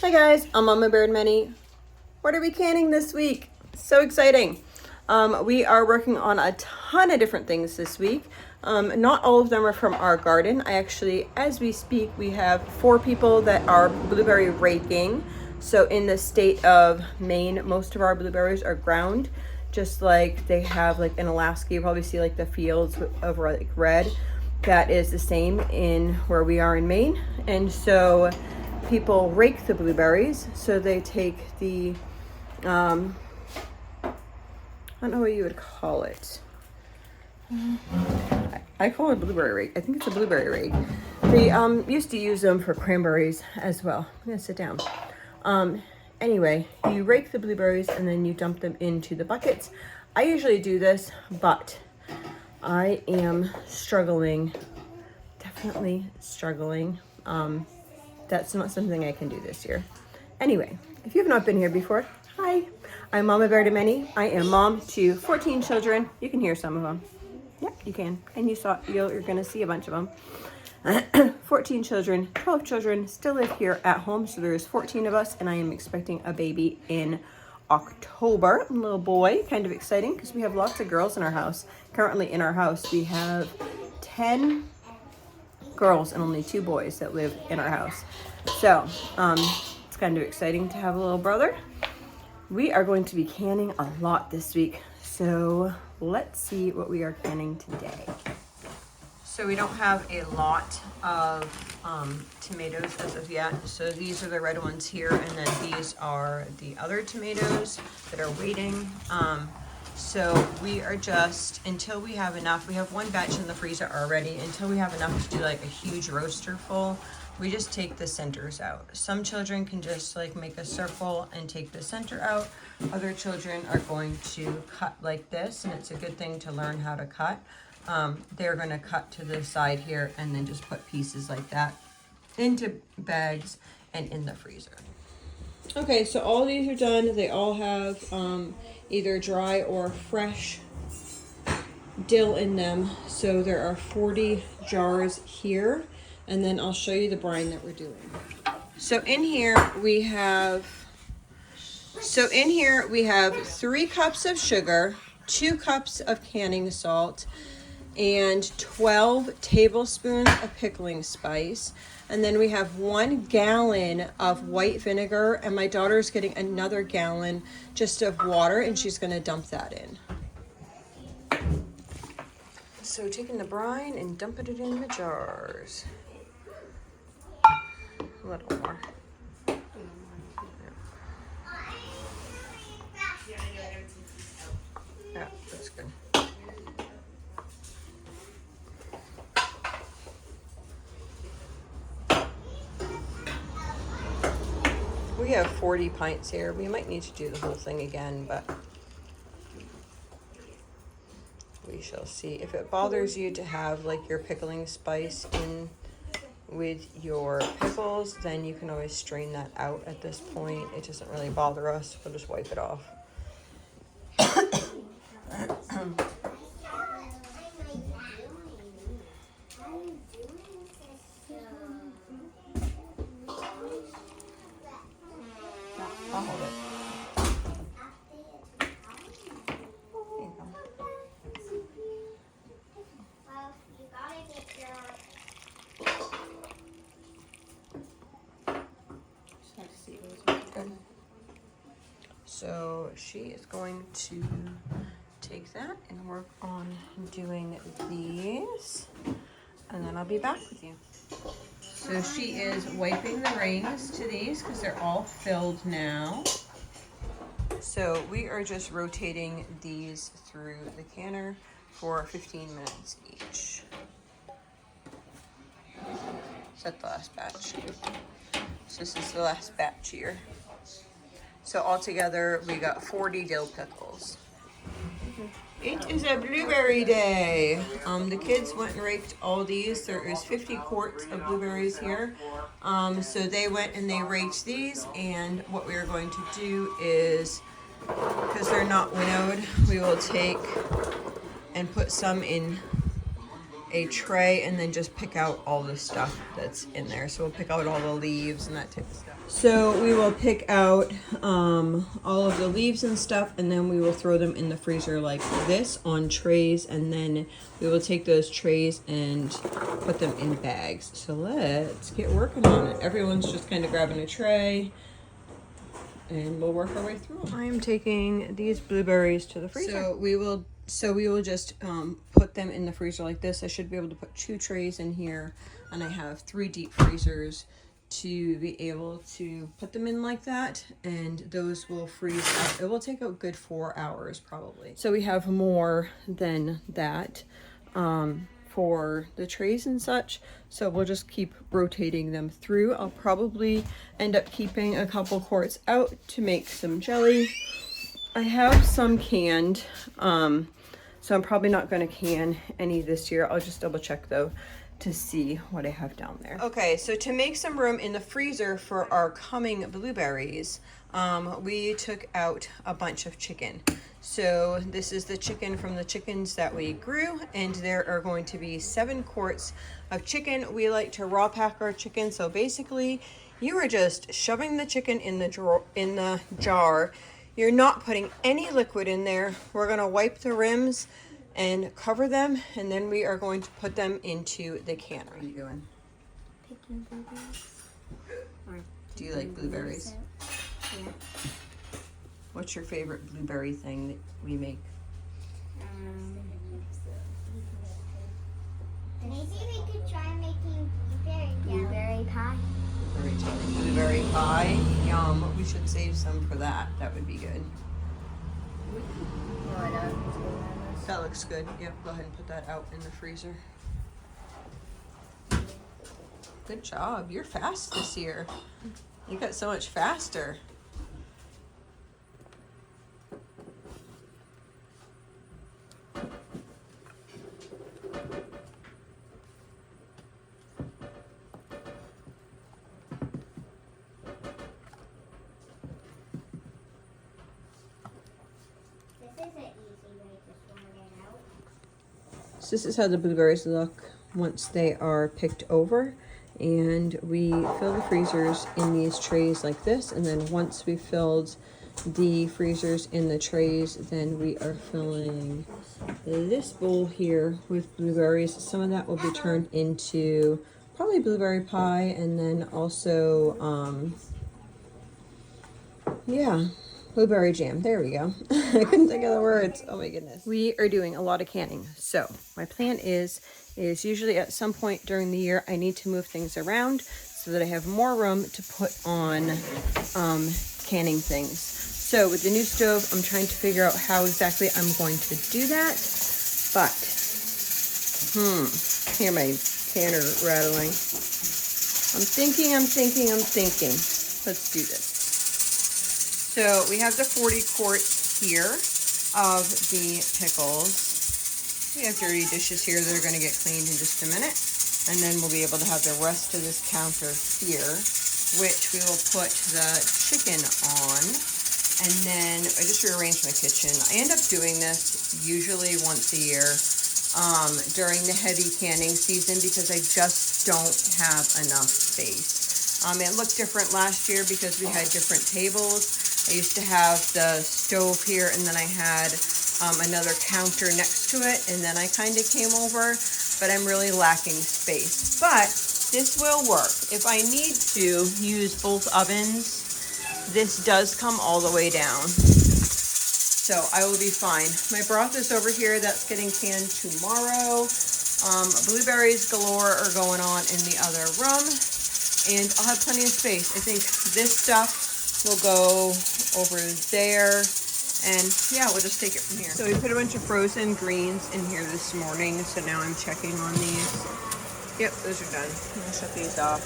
Hi guys, I'm Mama Bear and Minnie. What are we canning this week? So exciting. We are working on a ton of different things this week. Not all of them are from our garden. I actually, as we speak, we have 4 people that are blueberry raking. So in the state of Maine, most of our blueberries are ground, just like they have like in Alaska. You probably see like the fields of like red. That is the same in where we are in Maine. And so people rake the blueberries. So they take the, I don't know what you would call it. I call it a blueberry rake. I think it's a blueberry rake. They used to use them for cranberries as well. I'm gonna sit down. Anyway, you rake the blueberries and then you dump them into the buckets. I usually do this, but I am struggling, definitely struggling. That's not something I can do this year. Anyway, if you have not been here before, hi, I'm Mama Bear to Many. I am mom to 14 children. You can hear some of them. Yep, you can. And you're gonna see a bunch of them. 14 children, 12 children still live here at home. So there's 14 of us and I am expecting a baby in October, a little boy. Kind of exciting because we have lots of girls in our house. Currently in our house, we have 10 girls and only 2 boys that live in our house. So it's kind of exciting to have a little brother. We are going to be canning a lot this week. So let's see what we are canning today. So we don't have a lot of tomatoes as of yet. So these are the red ones here, and then these are the other tomatoes that are waiting. So we are just, until we have enough, we have 1 batch in the freezer already. Until we have enough to do like a huge roaster full, we just take the centers out. Some children can just like make a circle and take the center out. Other children are going to cut like this, and it's a good thing to learn how to cut. They're gonna cut to the side here and then just put pieces like that into bags and in the freezer. Okay, so all these are done. They all have either dry or fresh dill in them. So there are 40 jars here, and then I'll show you the brine that we're doing. So in here we have 3 cups of sugar, 2 cups of canning salt, and 12 tablespoons of pickling spice. And then we have 1 gallon of white vinegar, and my daughter's getting another gallon just of water, and she's gonna dump that in. So taking the brine and dumping it in the jars. A little more. Yeah, that's good. We have 40 pints here. We might need to do the whole thing again, but we shall see. If it bothers you to have like your pickling spice in with your pickles, then you can always strain that out at this point. It doesn't really bother us. We'll just wipe it off. I'll hold it. There you go. Good. So she is going to take that and work on doing these, and then I'll be back with you. So she is wiping the rings to these because they're all filled now. So we are just rotating these through the canner for 15 minutes each. Is that the last batch? So this is the last batch here. So altogether we got 40 dill pickles. It is a blueberry day. The kids went and raked all these. There is 50 quarts of blueberries here. So they went and they raked these, and what we are going to do is, because they're not winnowed, we will take and put some in a tray and then just pick out all the stuff that's in there. So we'll pick out all the leaves and that type of stuff. So we will pick out all of the leaves and stuff, and then we will throw them in the freezer like this on trays, and then we will take those trays and put them in bags. So let's get working on it. Everyone's just kind of grabbing a tray, and we'll work our way through them. I am taking these blueberries to the freezer. So we will just put them in the freezer like this. I should be able to put 2 trays in here, and I have 3 deep freezers to be able to put them in like that, and those will freeze out. It will take a good 4 hours probably. So we have more than that for the trays and such, so we'll just keep rotating them through. I'll probably end up keeping a couple quarts out to make some jelly. I have some canned, so I'm probably not going to can any this year. I'll just double check though to see what I have down there. Okay, so to make some room in the freezer for our coming blueberries, we took out a bunch of chicken. So this is the chicken from the chickens that we grew, and there are going to be 7 quarts of chicken. We like to raw pack our chicken, so basically you are just shoving the chicken in the jar. You're not putting any liquid in there. We're gonna wipe the rims and cover them, and then we are going to put them into the canner. What are you doing? Picking blueberries. Do you like blueberries? Yeah. What's your favorite blueberry thing that we make? Maybe we could try making blueberry pie. Blueberry pie? Yum. We should save some for that. That would be good. That looks good. Yep, go ahead and put that out in the freezer. Good job. You're fast this year. You got so much faster. So this is how the blueberries look once they are picked over, and we fill the freezers in these trays like this, and then once we filled the freezers in the trays, then we are filling this bowl here with blueberries. Some of that will be turned into probably blueberry pie, and then also yeah, blueberry jam. There we go. I couldn't think of the words. Oh my goodness. We are doing a lot of canning. So my plan is usually at some point during the year, I need to move things around so that I have more room to put on canning things. So with the new stove, I'm trying to figure out how exactly I'm going to do that. But, hear my canner rattling. I'm thinking. Let's do this. So we have the 40 quarts here of the pickles. We have dirty dishes here that are going to get cleaned in just a minute. And then we'll be able to have the rest of this counter here, which we will put the chicken on. And then I just rearranged my kitchen. I end up doing this usually once a year during the heavy canning season because I just don't have enough space. It looked different last year because we had different tables. I used to have the stove here, and then I had another counter next to it, and then I kind of came over, but I'm really lacking space. But this will work. If I need to use both ovens, this does come all the way down. So I will be fine. My broth is over here. That's getting canned tomorrow. Blueberries galore are going on in the other room, and I'll have plenty of space. I think this stuff will go over there, and yeah, we'll just take it from here. So we put a bunch of frozen greens in here this morning, so now I'm checking on these. Yep, those are done. I'll shut these off.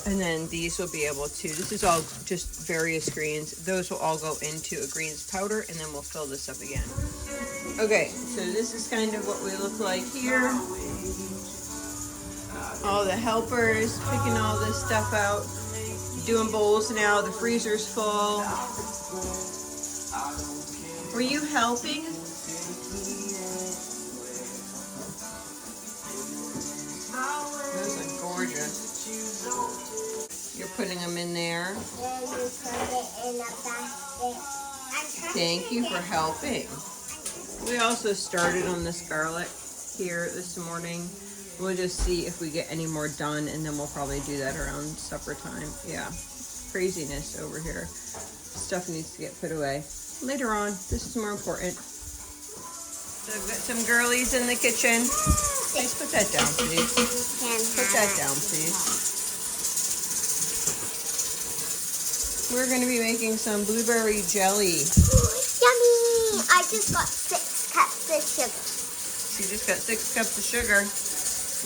And then these will be able to, this is all just various greens. Those will all go into a greens powder, and then we'll fill this up again. Okay, so this is kind of what we look like here. All the helpers, picking all this stuff out. Doing bowls now, the freezer's full. Were you helping? putting them in there. Then you put it in a basket. Thank you for helping. We also started on this garlic here this morning. We'll just see if we get any more done, and then we'll probably do that around supper time. Yeah, craziness over here. Stuff needs to get put away. Later on, this is more important. So I've got some girlies in the kitchen. Please put that down, please. Put that down, please. We're going to be making some blueberry jelly. Yummy! I just got 6 cups of sugar. She just got 6 cups of sugar.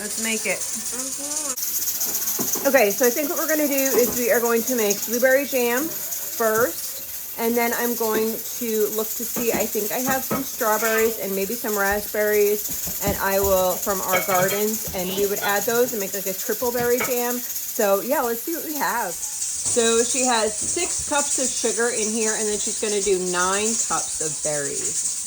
Let's make it. Okay, so I think what we're going to do is we are going to make blueberry jam first, and then I'm going to look to see, I think I have some strawberries and maybe some raspberries, and I will, from our gardens, and we would add those and make like a triple berry jam. So yeah, let's see what we have. So she has 6 cups of sugar in here, and then she's going to do 9 cups of berries.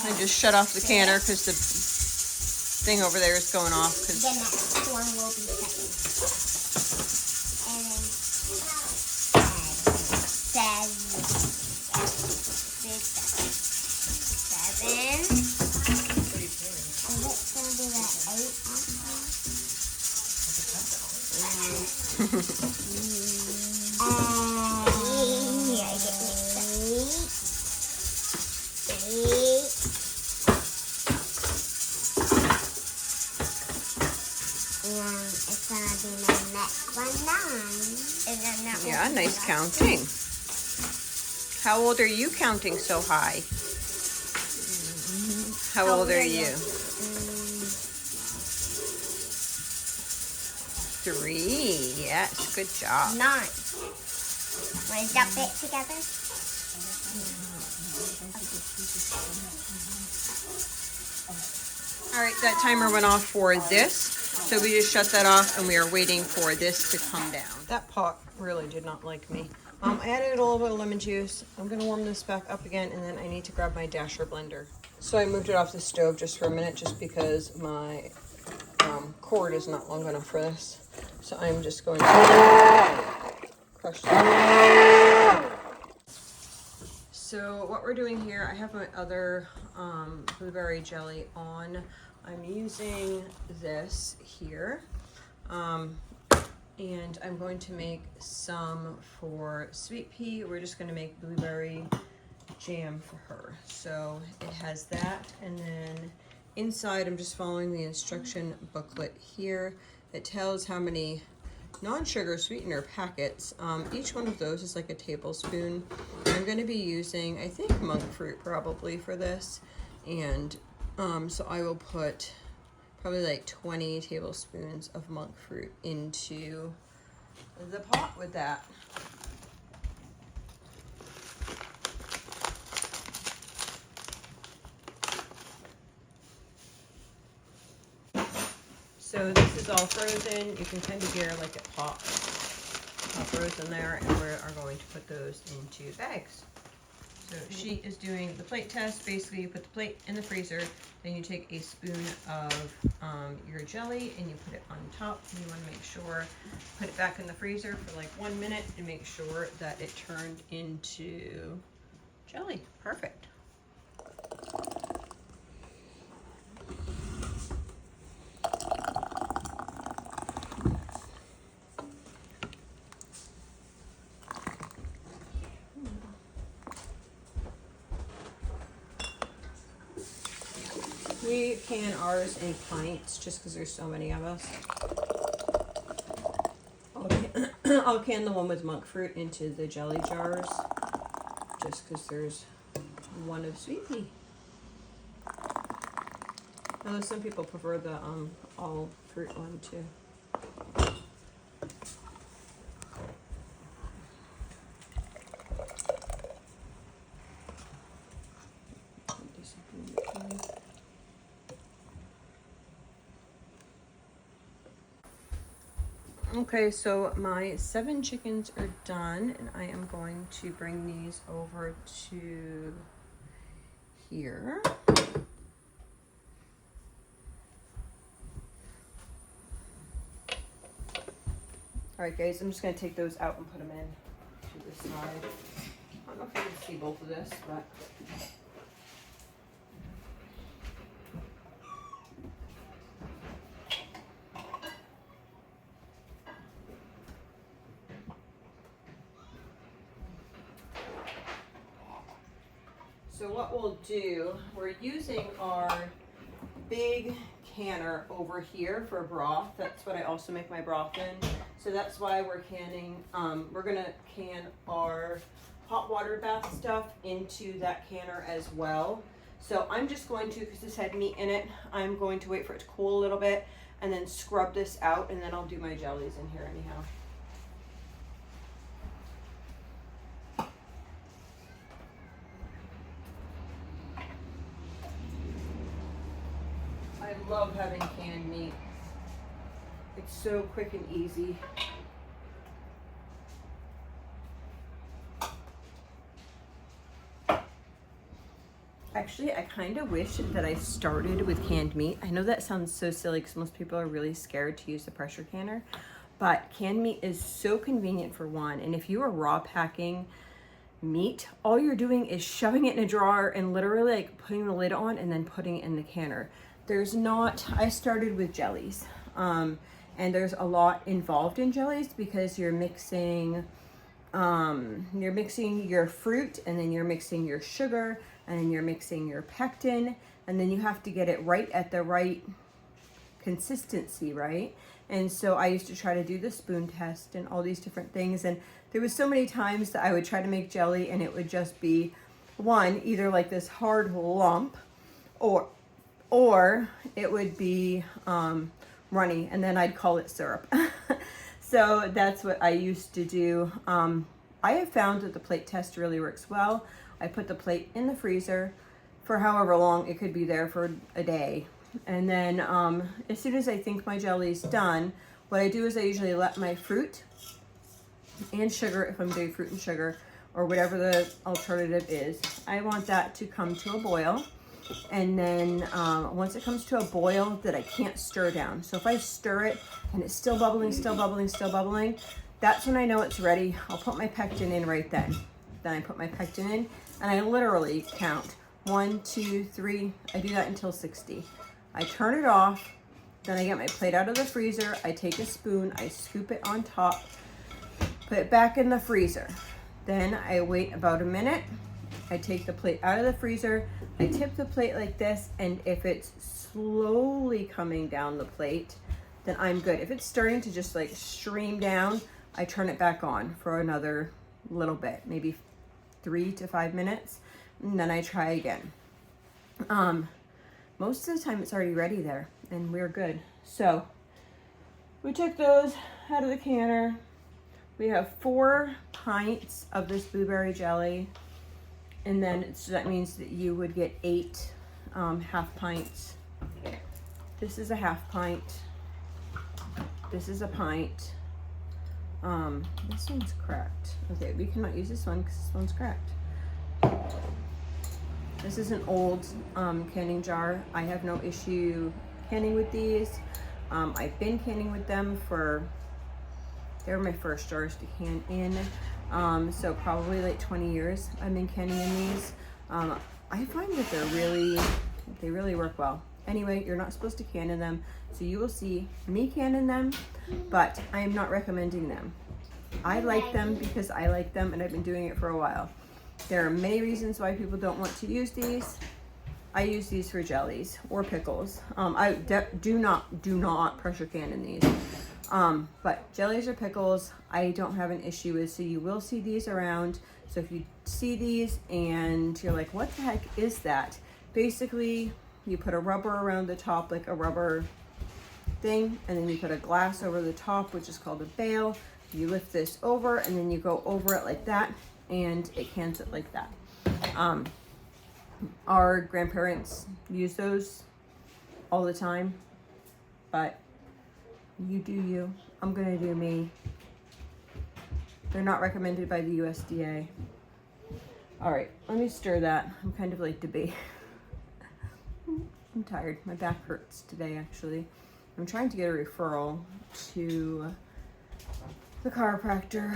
I just shut off the canner because the thing over there is going off. The next one will be 7. And then 7. And it's going to be like 8. It's going to be my next one 9. And then that Yeah, nice counting. How old are you counting so high? How old are you? 3. Yes, good job. 9. Want to dump it together? All right, that timer went off for this. So we just shut that off, and we are waiting for this to come down. That pot really did not like me. I added a little bit of lemon juice. I'm gonna warm this back up again, and then I need to grab my dasher blender. So I moved it off the stove just for a minute, just because my cord is not long enough for this. So I'm just going to crush that. So what we're doing here, I have my other blueberry jelly on. I'm using this here, and I'm going to make some for Sweet Pea. We're just going to make blueberry jam for her. So it has that, and then inside I'm just following the instruction booklet here. It tells how many non-sugar sweetener packets. Each one of those is like a tablespoon. I'm going to be using, I think, monk fruit probably for this, and so I will put probably like 20 tablespoons of monk fruit into the pot with that. So this is all frozen. You can kind of hear like it pops. All frozen there, and we are going to put those into bags. So she is doing the plate test. Basically, you put the plate in the freezer, then you take a spoon of your jelly and you put it on top. And you want to make sure, put it back in the freezer for like 1 minute and make sure that it turned into jelly. Perfect. We can ours in pints just because there's so many of us. I'll can the one with monk fruit into the jelly jars just because there's one of sweet pea. Although some people prefer the all fruit one too. Okay, so my 7 chickens are done, and I am going to bring these over to here. Alright guys, I'm just going to take those out and put them in to the side. I don't know if you can see both of this, but... So what we'll do, we're using our big canner over here for broth. That's what I also make my broth in. So that's why we're canning, we're gonna can our hot water bath stuff into that canner as well. So I'm just going to, because this had meat in it, I'm going to wait for it to cool a little bit and then scrub this out, and then I'll do my jellies in here anyhow. I love having canned meat. It's so quick and easy. Actually, I kind of wish that I started with canned meat. I know that sounds so silly because most people are really scared to use the pressure canner, but canned meat is so convenient for one. And if you are raw packing meat, all you're doing is shoving it in a drawer and literally like putting the lid on and then putting it in the canner. There's not, I started with jellies, and there's a lot involved in jellies because you're mixing your fruit, and then you're mixing your sugar, and then you're mixing your pectin, and then you have to get it right at the right consistency, right? And so I used to try to do the spoon test and all these different things, and there was so many times that I would try to make jelly and it would just be one, either like this hard lump, or it would be runny, and then I'd call it syrup. So that's what I used to do. I have found that the plate test really works well. I put the plate in the freezer for however long, it could be there for a day. And then as soon as I think my jelly's done, what I do is I usually let my fruit and sugar, if I'm doing fruit and sugar, or whatever the alternative is, I want that to come to a boil. And then once it comes to a boil that I can't stir down. So if I stir it and it's still bubbling, still bubbling, still bubbling, that's when I know it's ready. I'll put my pectin in right then. Then I put my pectin in and I literally count 1, 2, 3. I do that until 60. I turn it off. Then I get my plate out of the freezer. I take a spoon, I scoop it on top, put it back in the freezer. Then I wait about a minute. I take the plate out of the freezer, I tip the plate like this, and if it's slowly coming down the plate, then I'm good. If it's starting to just like stream down, I turn it back on for another little bit, maybe 3 to 5 minutes, and then I try again. Most of the time it's already ready there, and we're good. So we took those out of the canner. We have 4 pints of this blueberry jelly. And then so that means that you would get 8 half pints. This is a half pint. This is a pint. This one's cracked. Okay, we cannot use this one because this one's cracked. This is an old canning jar. I have no issue canning with these. I've been canning with them they were my first jars to can in. So probably like 20 years I've been canning in these. I find that they really work well. Anyway, you're not supposed to can in them, so you will see me can in them, but I am not recommending them. I like them because I like them, and I've been doing it for a while. There are many reasons why people don't want to use these. I use these for jellies or pickles. I do not pressure can in these. But jellies or pickles, I don't have an issue with. So you will see these around. So if you see these and you're like, what the heck is that? Basically, you put a rubber around the top, like a rubber thing, and then you put a glass over the top, which is called a bail. You lift this over and then you go over it like that, and it cans it like that. Our grandparents use those all the time, but you do you. I'm gonna do me. They're not recommended by the USDA. All right, let me stir that. I'm kind of late to be. I'm tired. My back hurts today, actually. I'm trying to get a referral to the chiropractor.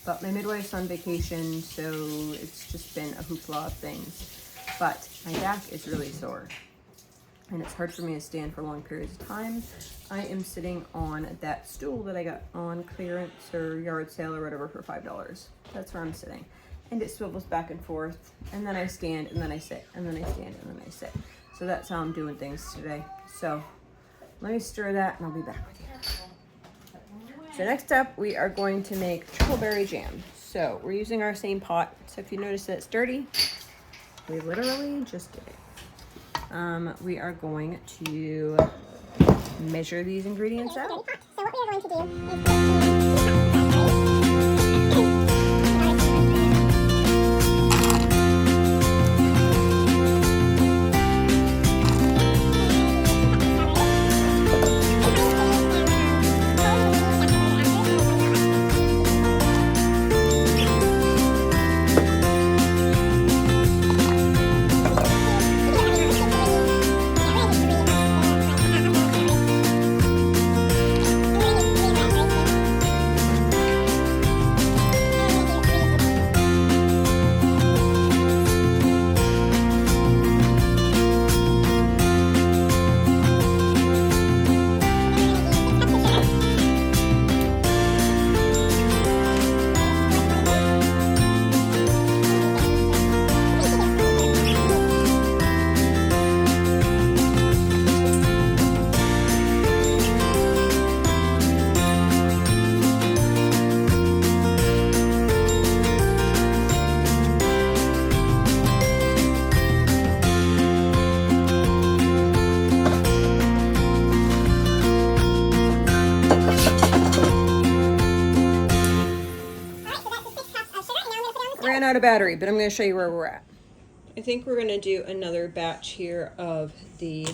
But my midwife's on vacation, so it's just been a hoopla of things. But my back is really sore, and it's hard for me to stand for long periods of time. I am sitting on that stool that I got on clearance or yard sale or whatever for $5. That's where I'm sitting. And it swivels back and forth, and then I stand, and then I sit, and then I stand, and then I sit. So that's how I'm doing things today. So let me stir that, and I'll be back with you. So next up, we are going to make triple berry jam. So we're using our same pot. So if you notice that it's dirty, we literally just did it. We are going to measure these ingredients out. So what we are going to do is Ran out of battery, but I'm going to show you where we're at. I think we're going to do another batch here of the,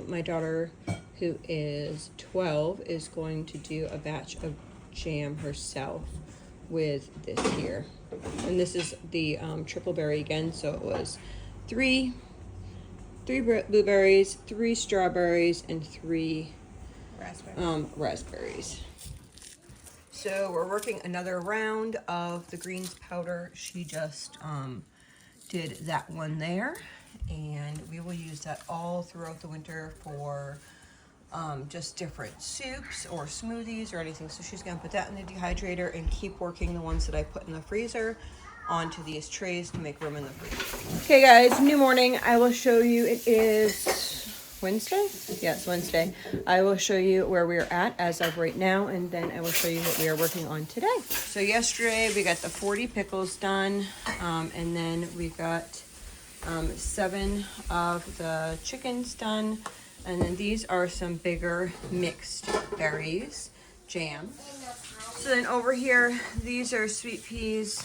my daughter who is 12 is going to do a batch of jam herself with this here. And this is the triple berry again, so it was three blueberries, 3 strawberries, and 3 raspberries. So we're working another round of the greens powder. She just did that one there, and we will use that all throughout the winter for just different soups or smoothies or anything. So she's gonna put that in the dehydrator and keep working the ones that I put in the freezer onto these trays to make room in the freezer. Okay guys, new morning. I will show you, it is Wednesday? Yes, Wednesday. I will show you where we're at as of right now, and then I will show you what we are working on today. So yesterday we got the 40 pickles done, and then we got 7 of the chickens done, and then these are some bigger mixed berries, jam. So then over here, these are sweet peas,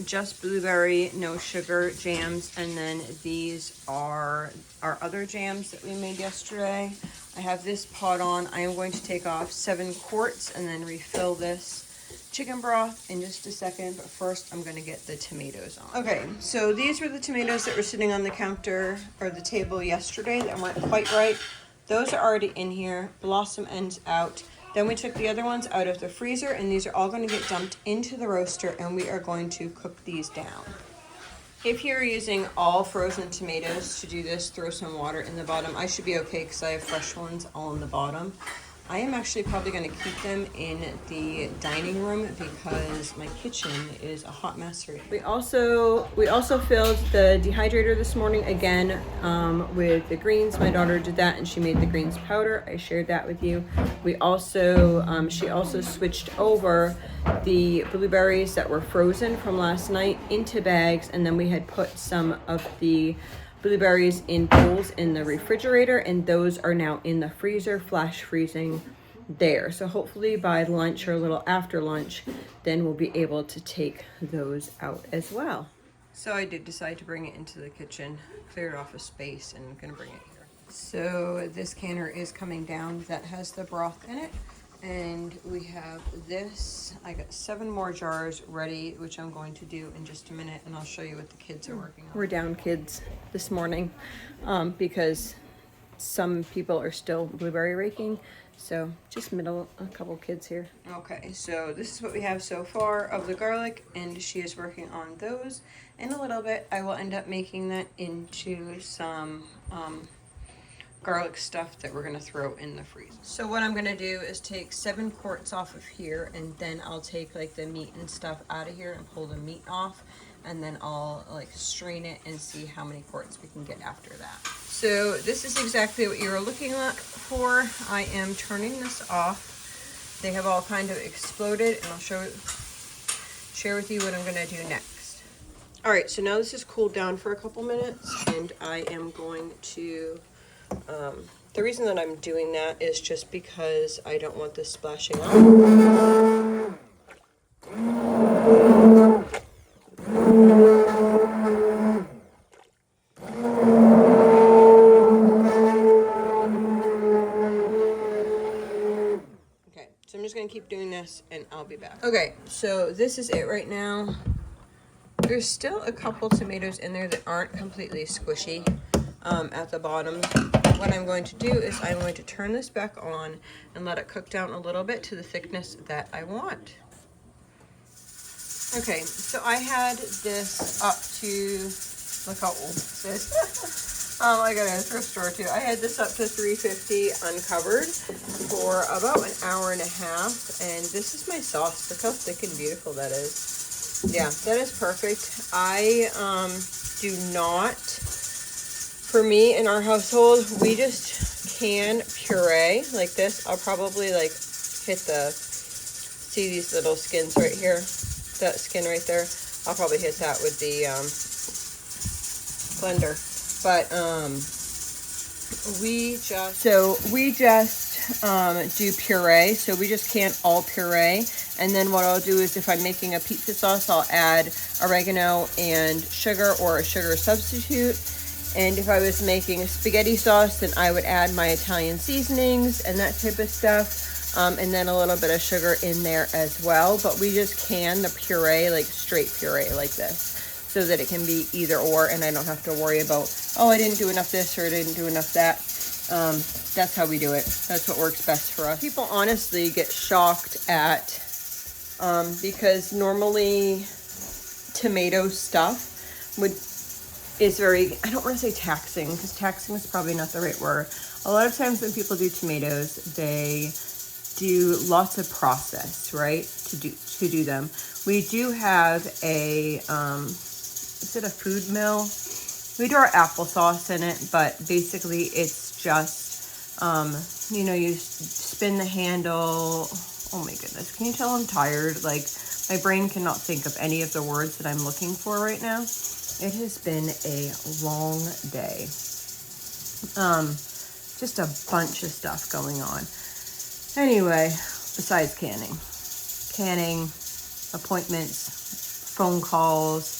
just blueberry, no sugar jams. And then these are our other jams that we made yesterday. I have this pot on. I am going to take off 7 quarts and then refill this chicken broth in just a second. But first, I'm gonna get the tomatoes on. Okay, so these were the tomatoes that were sitting on the counter or the table yesterday that weren't quite right. Those are already in here. Blossom ends out. Then we took the other ones out of the freezer, and these are all going to get dumped into the roaster, and we are going to cook these down. If you're using all frozen tomatoes to do this, throw some water in the bottom. I should be okay because I have fresh ones all in the bottom. I am actually probably going to keep them in the dining room because my kitchen is a hot mess right now. We also filled the dehydrator this morning again with the greens. My daughter did that and she made the greens powder. I shared that with you. We also she also switched over the blueberries that were frozen from last night into bags, and then we had put some of the blueberries in bowls in the refrigerator, and those are now in the freezer, flash freezing there. So hopefully by lunch or a little after lunch, then we'll be able to take those out as well. So I did decide to bring it into the kitchen, cleared off a space, and I'm gonna bring it here. So this canner is coming down that has the broth in it. And we have this. I got 7 more jars ready, which I'm going to do in just a minute, and I'll show you what the kids are working on. We're down kids this morning because some people are still blueberry raking, so just a couple kids here. Okay, so this is what we have so far of the garlic, and she is working on those. In a little bit, I will end up making that into some garlic stuff that we're gonna throw in the freezer. So what I'm gonna do is take 7 quarts off of here, and then I'll take like the meat and stuff out of here and pull the meat off, and then I'll like strain it and see how many quarts we can get after that. So this is exactly what you were looking for. I am turning this off. They have all kind of exploded, and I'll share with you what I'm gonna do next. All right, so now this has cooled down for a couple minutes, and I am going to the reason that I'm doing that is just because I don't want this splashing out. Okay, so I'm just gonna keep doing this and I'll be back. Okay, so this is it right now. There's still a couple tomatoes in there that aren't completely squishy at the bottom. What I'm going to do is I'm going to turn this back on and let it cook down a little bit to the thickness that I want. Okay, so I had this up to, look how old this is. I got it at a thrift store too. I had this up to 350 uncovered for about an hour and a half, and this is my sauce. Look how thick and beautiful that is. Yeah, that is perfect. I do not, for me in our household, we just can puree like this. I'll probably like hit see these little skins right here, that skin right there. I'll probably hit that with the blender. But we just do puree. So we just can't all puree. And then what I'll do is if I'm making a pizza sauce, I'll add oregano and sugar or a sugar substitute. And if I was making a spaghetti sauce, then I would add my Italian seasonings and that type of stuff. And then a little bit of sugar in there as well. But we just can the puree, like straight puree like this, so that it can be either or, and I don't have to worry about, oh, I didn't do enough this or I didn't do enough that. That's how we do it. That's what works best for us. People honestly get shocked at, because normally tomato stuff is very, I don't want to say taxing, because taxing is probably not the right word. A lot of times when people do tomatoes, they do lots of process, right, to do them. We do have a, is it a food mill? We do our applesauce in it, but basically it's just, you spin the handle. Oh my goodness, can you tell I'm tired? Like, my brain cannot think of any of the words that I'm looking for right now. It has been a long day. Just a bunch of stuff going on. Anyway, besides canning, appointments, phone calls.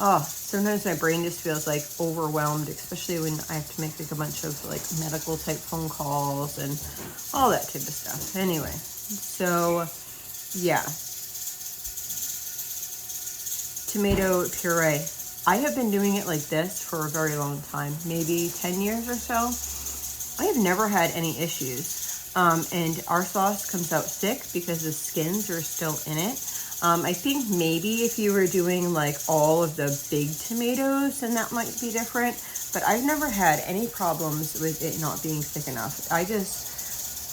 Oh, sometimes my brain just feels like overwhelmed, especially when I have to make like a bunch of like medical type phone calls and all that type of stuff. Anyway, so yeah. Tomato puree. I have been doing it like this for a very long time, maybe 10 years or so. I have never had any issues. And our sauce comes out thick because the skins are still in it. I think maybe if you were doing like all of the big tomatoes, then that might be different. But I've never had any problems with it not being thick enough.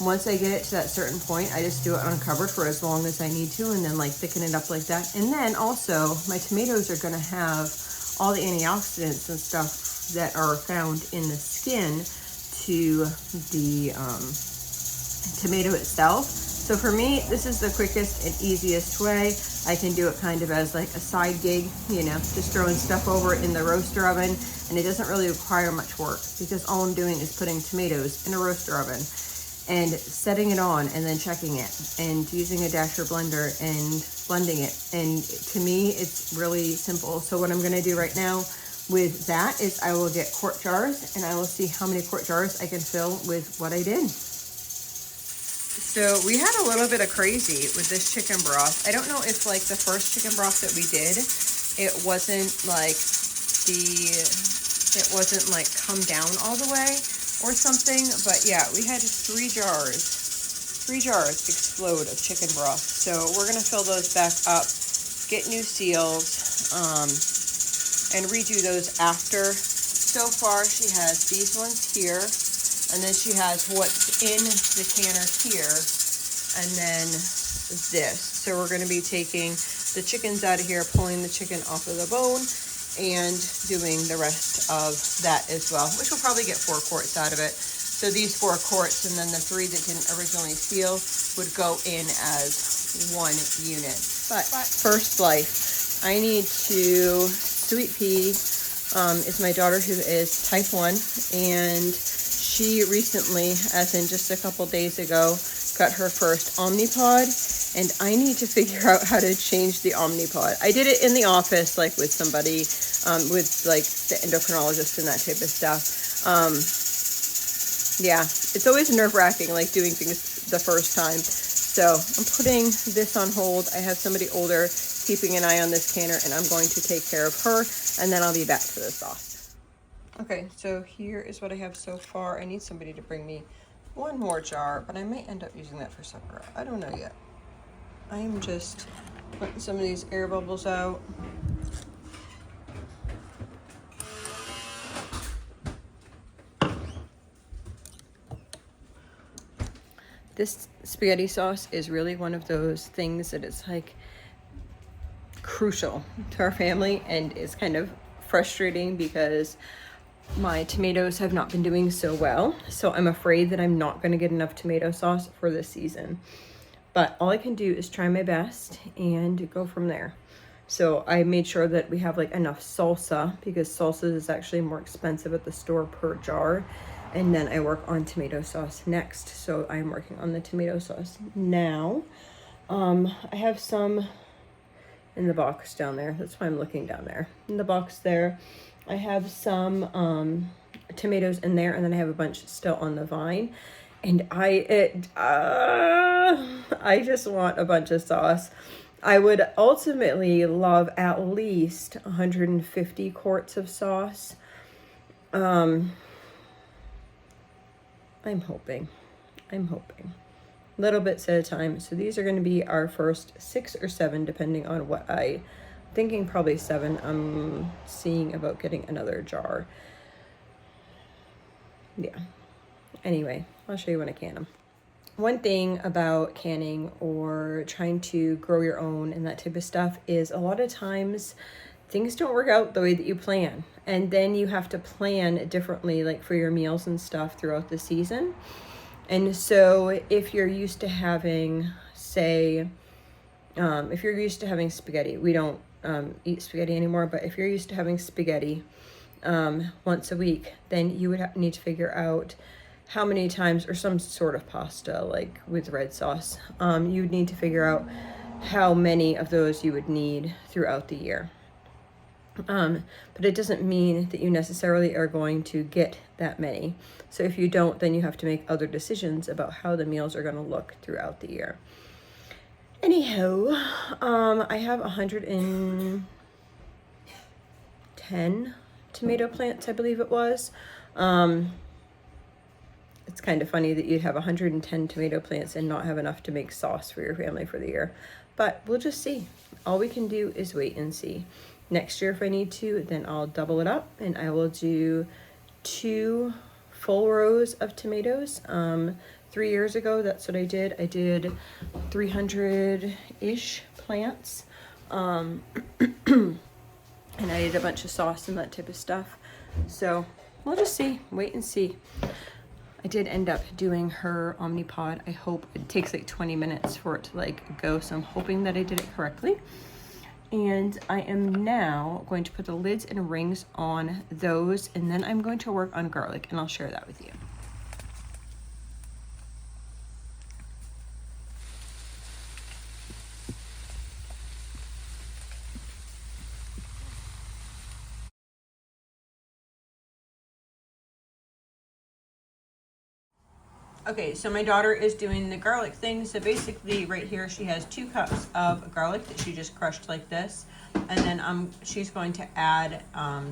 once I get it to that certain point, I just do it uncovered for as long as I need to, and then like thicken it up like that. And then also my tomatoes are gonna have all the antioxidants and stuff that are found in the skin to the tomato itself. So for me, this is the quickest and easiest way. I can do it kind of as like a side gig, you know, just throwing stuff over in the roaster oven, and it doesn't really require much work because all I'm doing is putting tomatoes in a roaster oven and setting it on and then checking it and using a dasher blender and blending it. And to me, it's really simple. So what I'm gonna do right now with that is I will get quart jars and I will see how many quart jars I can fill with what I did. So we had a little bit of crazy with this chicken broth. I don't know if like the first chicken broth that we did, it wasn't like come down all the way or something, but yeah, we had three jars explode of chicken broth. So we're gonna fill those back up, get new seals, and redo those after. So far she has these ones here, and then she has what's in the canner here, and then this. So we're gonna be taking the chickens out of here, pulling the chicken off of the bone, and doing the rest of that as well, which will probably get 4 quarts out of it. So these 4 quarts and then the 3 that didn't originally seal would go in as 1 unit. But first life, I need to, Sweet Pea is my daughter who is type 1, and she recently, as in just a couple days ago, got her first Omnipod, and I need to figure out how to change the Omnipod. I did it in the office, like with somebody, with like the endocrinologist and that type of stuff. Yeah, it's always nerve-wracking, like doing things the first time. So I'm putting this on hold. I have somebody older keeping an eye on this canner, and I'm going to take care of her, and then I'll be back to the sauce. Okay, so here is what I have so far. I need somebody to bring me 1 more jar, but I may end up using that for supper. I don't know yet. I am just putting some of these air bubbles out. This spaghetti sauce is really one of those things that is like crucial to our family, and it's kind of frustrating because my tomatoes have not been doing so well. So I'm afraid that I'm not going to get enough tomato sauce for this season. But all I can do is try my best and go from there. So I made sure that we have like enough salsa, because salsa is actually more expensive at the store per jar. And then I work on tomato sauce next. So I'm working on the tomato sauce now. I have some in the box down there. That's why I'm looking down there. In the box there, I have some tomatoes in there, and then I have a bunch still on the vine. And I just want a bunch of sauce. I would ultimately love at least 150 quarts of sauce. I'm hoping. Little bits at a time. So these are going to be our first 6 or 7, depending on what I'm thinking. Probably 7. I'm seeing about getting another jar. Yeah. Anyway, I'll show you when I can them. One thing about canning or trying to grow your own and that type of stuff is a lot of times things don't work out the way that you plan. And then you have to plan differently, like for your meals and stuff throughout the season. And so if you're used to having, say, if you're used to having spaghetti, we don't eat spaghetti anymore, but if you're used to having spaghetti once a week, then you would need to figure out how many times, or some sort of pasta, like with red sauce, you would need to figure out how many of those you would need throughout the year. But it doesn't mean that you necessarily are going to get that many. So if you don't, then you have to make other decisions about how the meals are going to look throughout the year. Anyhow, I have 110 tomato plants, I believe it was. It's kind of funny that you'd have 110 tomato plants and not have enough to make sauce for your family for the year. But we'll just see. All we can do is wait and see. Next year, if I need to, then I'll double it up and I will do 2 full rows of tomatoes 3 years ago, that's what I did. I did 300-ish plants. And I ate a bunch of sauce and that type of stuff. So we'll just see, wait and see. I did end up doing her Omnipod. I hope it takes like 20 minutes for it to like go. So I'm hoping that I did it correctly. And I am now going to put the lids and rings on those, and then I'm going to work on garlic, and I'll share that with you. Okay, so my daughter is doing the garlic thing. So basically right here, she has 2 cups of garlic that she just crushed like this. And then she's going to add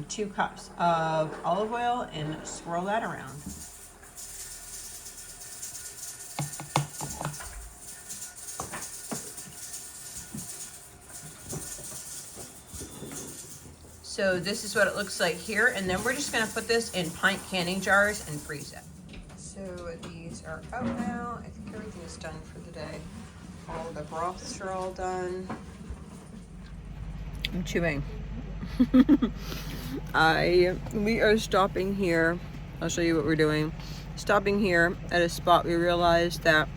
2 cups of olive oil and swirl that around. So this is what it looks like here. And then we're just gonna put this in pint canning jars and freeze it. So these are out now. I think everything is done for the day. All the broths are all done. I'm chewing. We are stopping here. I'll show you what we're doing. Stopping here at a spot we realized that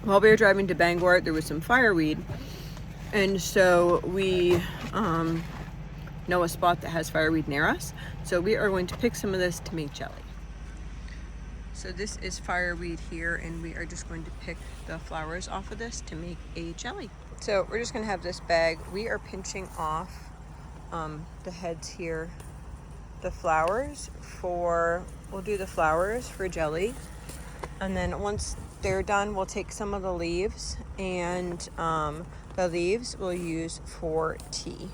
while we were driving to Bangor, there was some fireweed. And so we know a spot that has fireweed near us. So we are going to pick some of this to make jelly. So this is fireweed here, and we are just going to pick the flowers off of this to make a jelly. So we're just gonna have this bag. We are pinching off the heads here, the flowers we'll do the flowers for jelly. And then once they're done, we'll take some of the leaves, and the leaves we'll use for tea.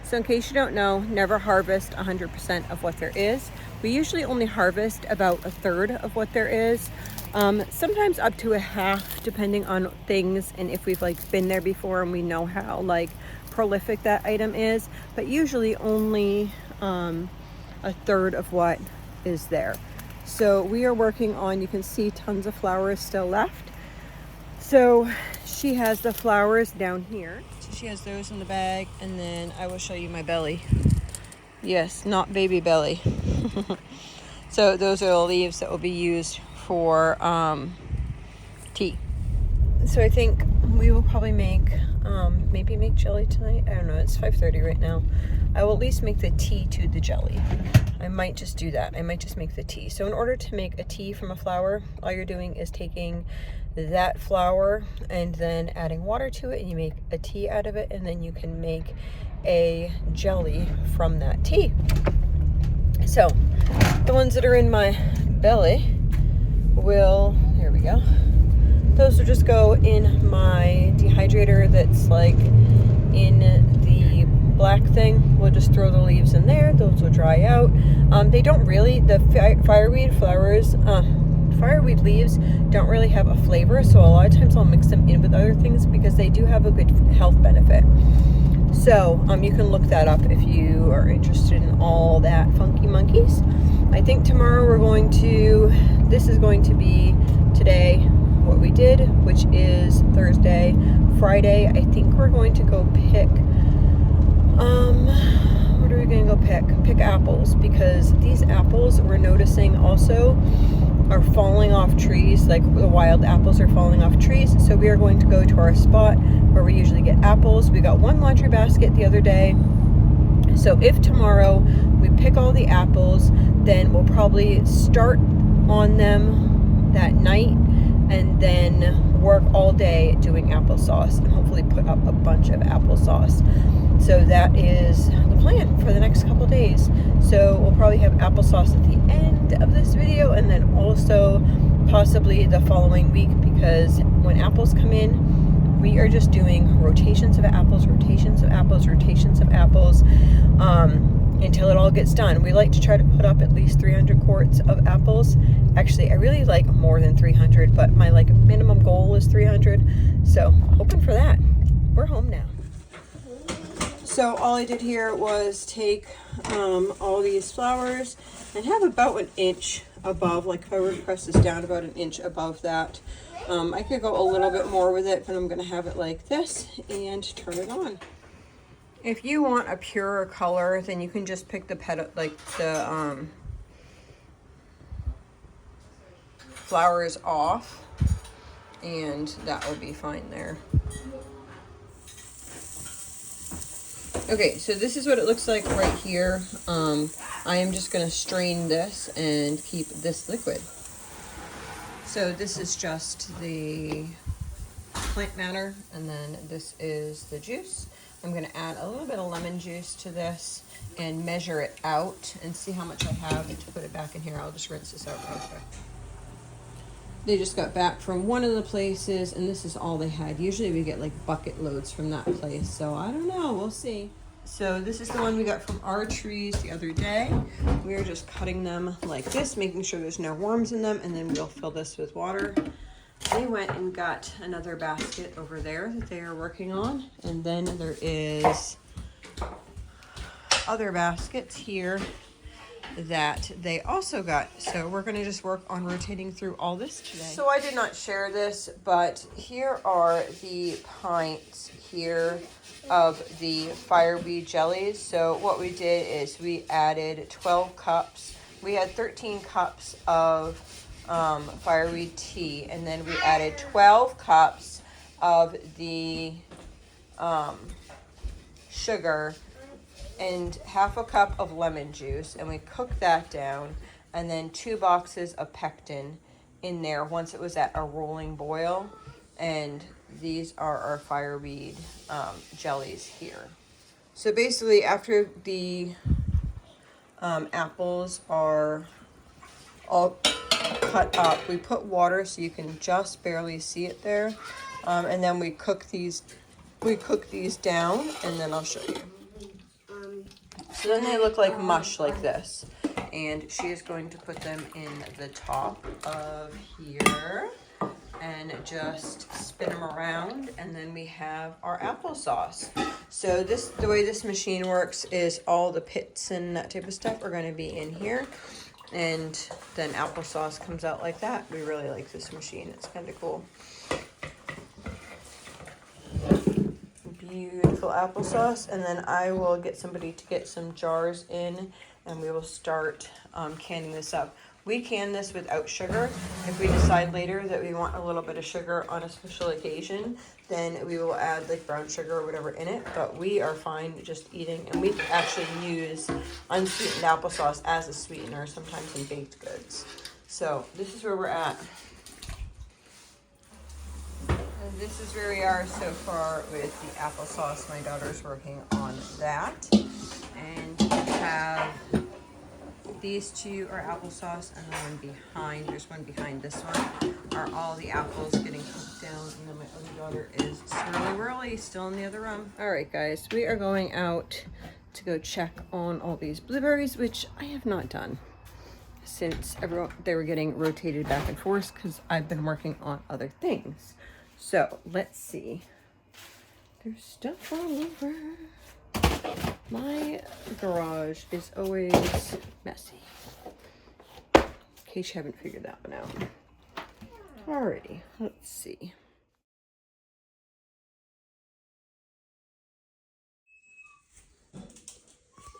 So in case you don't know, never harvest 100% of what there is. We usually only harvest about 1/3 of what there is. Sometimes up to 1/2, depending on things and if we've like been there before and we know how like prolific that item is, but usually only 1/3 of what is there. So we are working on, you can see tons of flowers still left. So she has the flowers down here. So she has those in the bag, and then I will show you my belly. Yes, not baby belly. So those are the leaves that will be used for tea. So I think we will probably maybe make jelly tonight. I don't know, it's 5:30 right now. I will at least make the tea to the jelly. I might just do that. I might just make the tea. So in order to make a tea from a flower, all you're doing is taking that flower and then adding water to it, and you make a tea out of it, and then you can make a jelly from that tea. So the ones that are in my belly there we go. Those will just go in my dehydrator that's like in the black thing. We'll just throw the leaves in there. Those will dry out. They don't really, the fireweed flowers, fireweed leaves don't really have a flavor, so a lot of times I'll mix them in with other things because they do have a good health benefit. So you can look that up if you are interested in all that funky monkeys. I think tomorrow this is going to be today what we did, which is Thursday. Friday, I think we're going to go pick, what are we going to go pick? Pick apples, because these apples we're noticing also are falling off trees, like the wild apples are falling off trees. So we are going to go to our spot where we usually get apples. We got 1 laundry basket the other day. So if tomorrow we pick all the apples, then we'll probably start on them that night and then work all day doing applesauce and hopefully put up a bunch of applesauce. So that is the plan for the next couple days. So we'll probably have applesauce at the end of this video, and then also possibly the following week, because when apples come in, we are just doing rotations of apples, rotations of apples, rotations of apples. until it all gets done. We like to try to put up at least 300 quarts of apples. Actually, I really like more than 300, but my like minimum goal is 300. So hoping for that. We're home now. So all I did here was take all these flowers and have about an inch above, like if I were to press this down about an inch above that. I could go a little bit more with it, but I'm gonna have it like this and turn it on. If you want a purer color, then you can just pick the petal, like the flowers off, and that will be fine there. Okay, so this is what it looks like right here. I am just gonna strain this and keep this liquid. So this is just the plant matter, and then this is the juice. I'm gonna add a little bit of lemon juice to this and measure it out and see how much I have to put it back in here. I'll just rinse this out real quick. They just got back from one of the places, and this is all they had. Usually we get like bucket loads from that place, so I don't know, we'll see. So this is the one we got from our trees the other day. We're just cutting them like this, making sure there's no worms in them, and then we'll fill this with water. They went and got another basket over there that they are working on, and then there is other baskets here that they also got. So we're going to just work on rotating through all this today. So I did not share this, but here are the pints here of the fireweed jellies. So what we did is we added 12 cups. We had 13 cups of fireweed tea, and then we added 12 cups of the sugar and half a cup of lemon juice, and we cooked that down, and then 2 boxes of pectin in there once it was at a rolling boil. And these are our fireweed jellies here. So basically, after the apples are all cut up, we put water so you can just barely see it there, and then we cook these down, and then I'll show you. So then they look like mush like this, and she is going to put them in the top of here and just spin them around, and then we have our applesauce. So the way this machine works is all the pits and that type of stuff are going to be in here, and then applesauce comes out like that. We really like this machine. It's kind of cool. Beautiful applesauce, and then I will get somebody to get some jars in, and we will start canning this up. We can this without sugar. If we decide later that we want a little bit of sugar on a special occasion, then we will add like brown sugar or whatever in it, but we are fine just eating, and we actually use unsweetened applesauce as a sweetener sometimes in baked goods. So this is where we're at. And this is where we are so far with the applesauce. My daughter's working on that. And we have these two are applesauce, and the one behind, there's one behind this one, are all the apples getting cooked down. And then my other daughter is swirly still in the other room. All right, guys, we are going out to go check on all these blueberries, which I have not done since they were getting rotated back and forth because I've been working on other things. So let's see. There's stuff all over. My garage is always messy. In case you haven't figured that one out. Alrighty, let's see.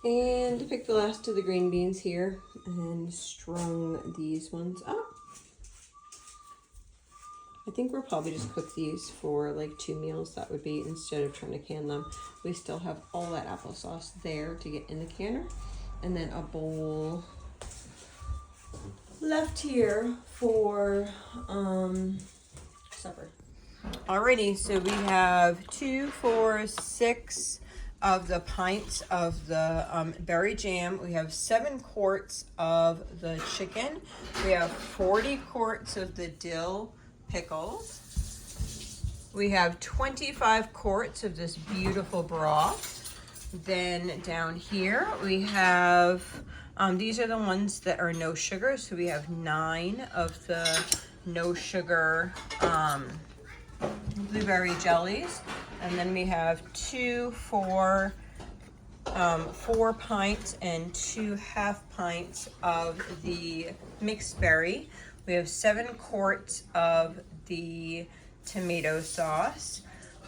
And I picked the last of the green beans here and strung these ones up. I think we'll probably just cook these for like 2 meals. That would be, instead of trying to can them. We still have all that applesauce there to get in the canner. And then a bowl left here for supper. Alrighty, so we have 2, 4, 6 of the pints of the berry jam. We have 7 quarts of the chicken. We have 40 quarts of the dill pickles. We have 25 quarts of this beautiful broth. Then down here we have, these are the ones that are no sugar. So we have 9 of the no sugar blueberry jellies. And then we have 4 pints and 2 half pints of the mixed berry. We have 7 quarts of the tomato sauce.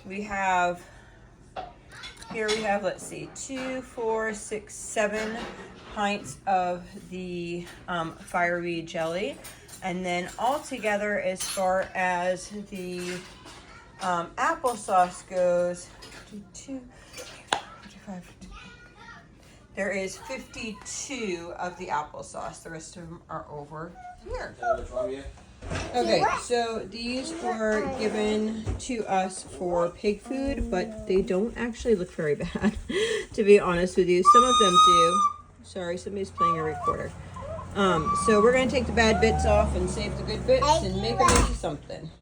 We have, here we have, let's see, 2, 4, 6, 7 pints of the fireweed jelly. And then all together, as far as the applesauce goes, 2, 5, there is 52 of the applesauce. The rest of them are over here. Okay, so these were given to us for pig food, but they don't actually look very bad, to be honest with you. Some of them do. Sorry, somebody's playing a recorder. So we're going to take the bad bits off and save the good bits and make them into something.